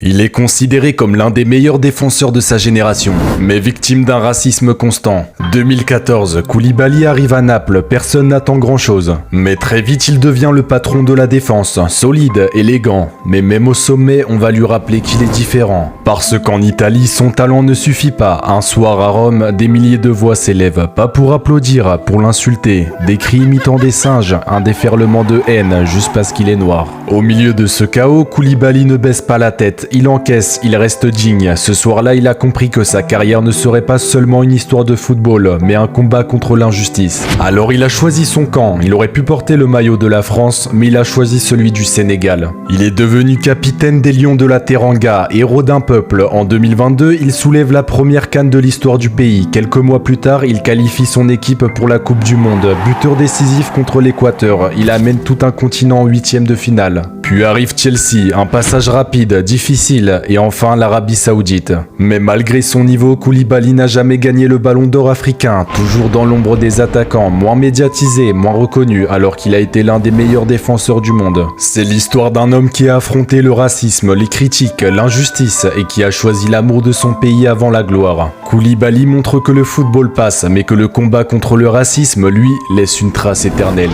Il est considéré comme l'un des meilleurs défenseurs de sa génération, mais victime d'un racisme constant. 2014, Koulibaly arrive à Naples, personne n'attend grand-chose. Mais très vite, il devient le patron de la défense, solide, élégant. Mais même au sommet, on va lui rappeler qu'il est différent. Parce qu'en Italie, son talent ne suffit pas. Un soir à Rome, des milliers de voix s'élèvent, pas pour applaudir, pour l'insulter. Des cris imitant des singes, un déferlement de haine, juste parce qu'il est noir. Au milieu de ce chaos, Koulibaly ne baisse pas la tête. Il encaisse, il reste digne. Ce soir-là, il a compris que sa carrière ne serait pas seulement une histoire de football, mais un combat contre l'injustice. Alors il a choisi son camp. Il aurait pu porter le maillot de la France, mais il a choisi celui du Sénégal. Il est devenu capitaine des Lions de la Teranga, héros d'un peuple. En 2022, il soulève la première CAN de l'histoire du pays. Quelques mois plus tard, il qualifie son équipe pour la Coupe du Monde. Buteur décisif contre l'Équateur, il amène tout un continent en huitième de finale. Puis arrive Chelsea, un passage rapide, difficile, et enfin l'Arabie Saoudite. Mais malgré son niveau, Koulibaly n'a jamais gagné le ballon d'or africain, toujours dans l'ombre des attaquants, moins médiatisé, moins reconnu, alors qu'il a été l'un des meilleurs défenseurs du monde. C'est l'histoire d'un homme qui a affronté le racisme, les critiques, l'injustice, et qui a choisi l'amour de son pays avant la gloire. Koulibaly montre que le football passe, mais que le combat contre le racisme, lui, laisse une trace éternelle.